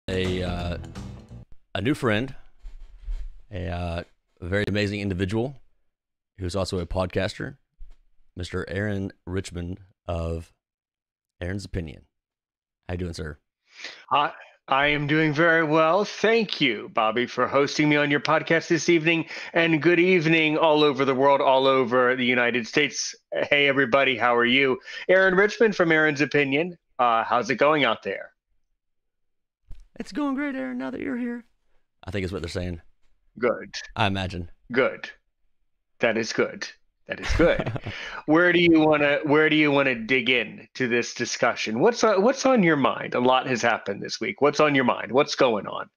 a new friend, a very amazing individual who's also a podcaster, Mr. Aaron Richmond of Aaron's Opinion. How you doing, sir? I am doing very well. Thank you, Bobby, for hosting me on your podcast this evening. And good evening all over the world, all over the United States. Hey, everybody, how are you? Aaron Richmond from Aaron's Opinion. How's it going out there? It's going great, Aaron, now that you're here. I think is what they're saying. Good. I imagine. Good. That is good. That is good. Where do you want to dig in to this discussion? What's on your mind? A lot has happened this week. What's on your mind? What's going on?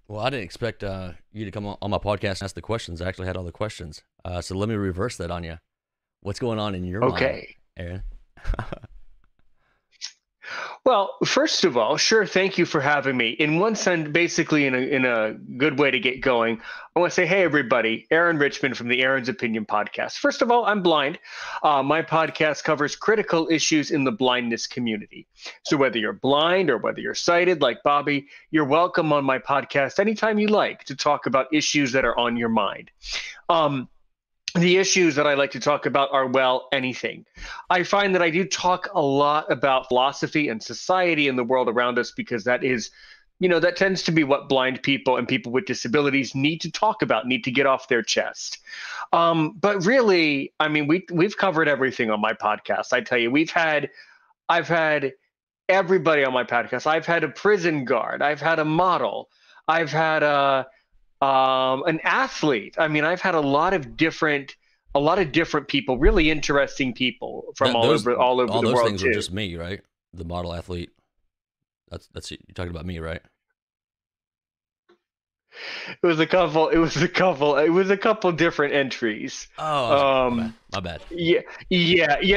Well, I didn't expect you to come on my podcast and ask the questions. I actually had all the questions. So let me reverse that on you. What's going on in your mind, Aaron? Well, first of all, sure, thank you for having me. In one sense, basically in a good way to get going, I want to say, hey, everybody, Aaron Richmond from the Aaron's Opinion podcast. First of all, I'm blind. My podcast covers critical issues in the blindness community. So whether you're blind or whether you're sighted like Bobby, you're welcome on my podcast anytime you like to talk about issues that are on your mind. The issues that I like to talk about are, well, anything. I find that I do talk a lot about philosophy and society and the world around us because that is, that tends to be what blind people and people with disabilities need to talk about, need to get off their chest. But really, I mean, we've covered everything on my podcast. I tell you, I've had everybody on my podcast. I've had a prison guard. I've had a model. I've had an athlete. I mean, I've had a lot of different people, really interesting people from all over the world. All those things were just me, right? The model, athlete. That's you're talking about me, right? It was a couple different entries. Oh, my bad. Yeah.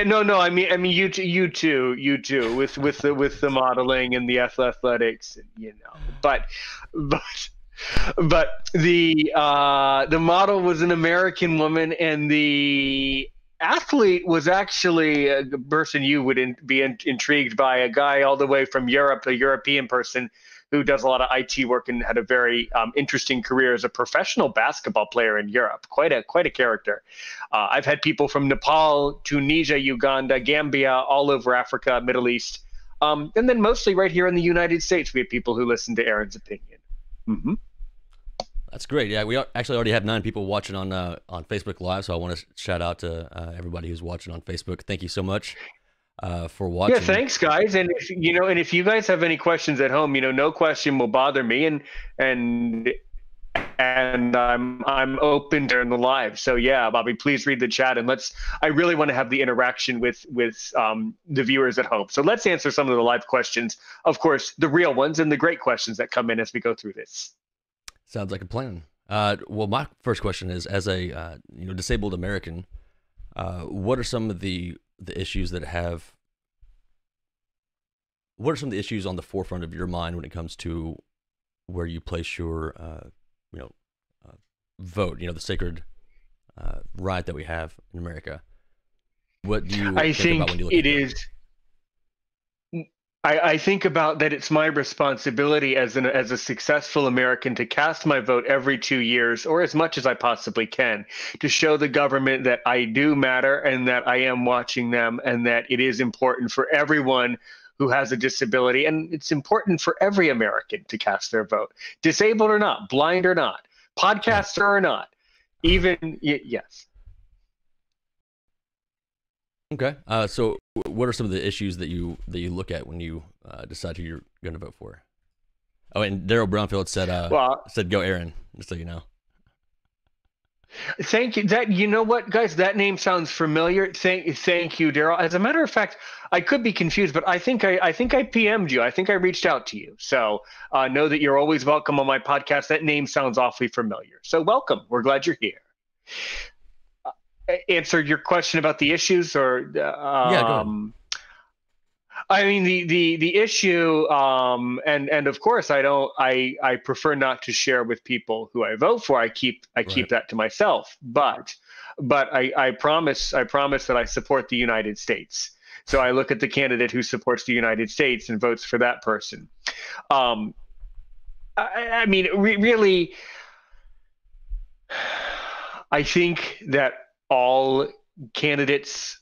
No. I mean, you too, with the modeling and the athletics, but the model was an American woman, and the athlete was actually a person you would be intrigued by, a guy all the way from Europe, a European person who does a lot of IT work and had a very interesting career as a professional basketball player in Europe. Quite a character. I've had people from Nepal, Tunisia, Uganda, Gambia, all over Africa, Middle East, and then mostly right here in the United States, we have people who listen to Aaron's Opinion. Mm-hmm. That's great. Yeah, we actually already have 9 people watching on Facebook Live, so I want to shout out to everybody who's watching on Facebook. Thank you so much for watching. Yeah, thanks, guys. And if you guys have any questions at home, no question will bother me, and I'm open during the live. So yeah, Bobby, please read the chat, and I really want to have the interaction with the viewers at home. So let's answer some of the live questions, of course, the real ones and the great questions that come in as we go through this. Sounds like a plan. Well, my first question is, as a disabled American, what are some of the issues that have? What are some of the issues on the forefront of your mind when it comes to where you place your, vote? The sacred right that we have in America. What do you think about when you look at it? I think about that it's my responsibility as a successful American to cast my vote every 2 years, or as much as I possibly can, to show the government that I do matter and that I am watching them, and that it is important for everyone who has a disability, and it's important for every American to cast their vote, disabled or not, blind or not, podcaster or not, yes. Okay. So what are some of the issues that you look at when you decide who you're going to vote for? Oh, and Daryl Brownfield said go Aaron, just so you know. Thank you. What, guys, that name sounds familiar. Thank you, Daryl. As a matter of fact, I could be confused, but I think I PM'd you. I think I reached out to you. So know that you're always welcome on my podcast. That name sounds awfully familiar. So welcome. We're glad you're here. Answer your question about the issues, or yeah, go ahead. I mean the issue, and of course I prefer not to share with people who I vote for. I keep that to myself. But I promise that I support the United States. So I look at the candidate who supports the United States and votes for that person. Um, I mean, really, I think that all candidates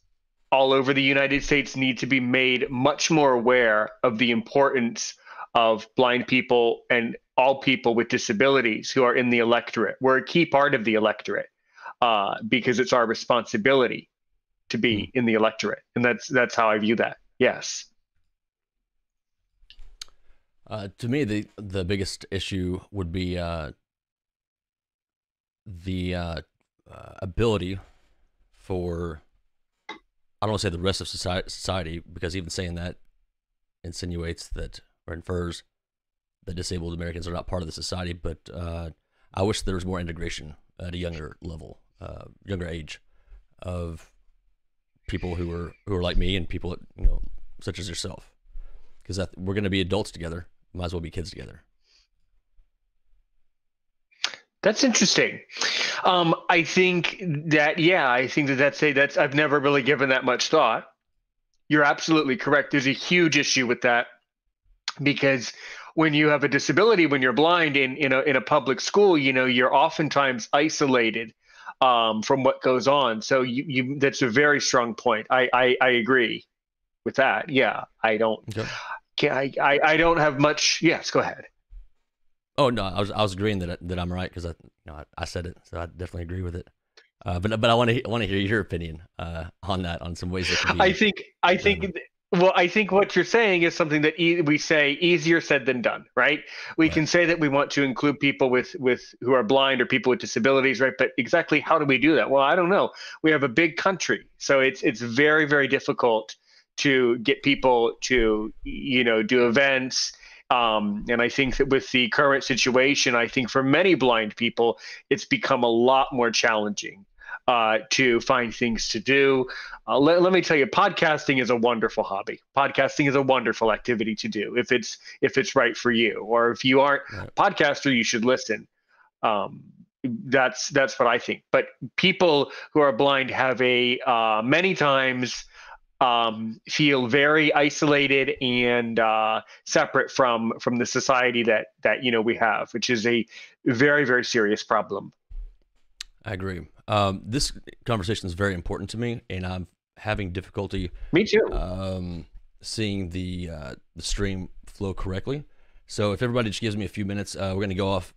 all over the United States need to be made much more aware of the importance of blind people and all people with disabilities who are in the electorate. We're a key part of the electorate because it's our responsibility to be in the electorate, and that's how I view that. Yes. To me, the biggest issue would be the ability for, I don't want to say the rest of society, because even saying that insinuates that, or infers that disabled Americans are not part of the society. But I wish there was more integration at a younger level, younger age, of people who are like me and people, such as yourself, because we're going to be adults together. Might as well be kids together. That's interesting. I think that's I've never really given that much thought. You're absolutely correct. There's a huge issue with that, because when you have a disability, when you're blind in a public school, you're oftentimes isolated from what goes on. So you that's a very strong point. I agree with that. Yeah, I don't. Okay. I don't have much. Yes, go ahead. Oh no, I was agreeing that I'm right, because I said it, so I definitely agree with it. But I want to hear your opinion on that, on some ways that can be. I think what you're saying is something that we say easier said than done, right? We can say that we want to include people with who are blind or people with disabilities, right? But exactly how do we do that? Well, I don't know. We have a big country, so it's very, very difficult to get people to do events. And I think that with the current situation, I think for many blind people, it's become a lot more challenging to find things to do. Let me tell you, podcasting is a wonderful hobby. Podcasting is a wonderful activity to do if it's right for you, or if you aren't a podcaster, you should listen. That's what I think. But people who are blind have many times feel very isolated and separate from the society that we have, which is a very, very serious problem. I agree. This conversation is very important to me, and I'm having difficulty. Me too. Seeing the stream flow correctly. So if everybody just gives me a few minutes, we're going to go off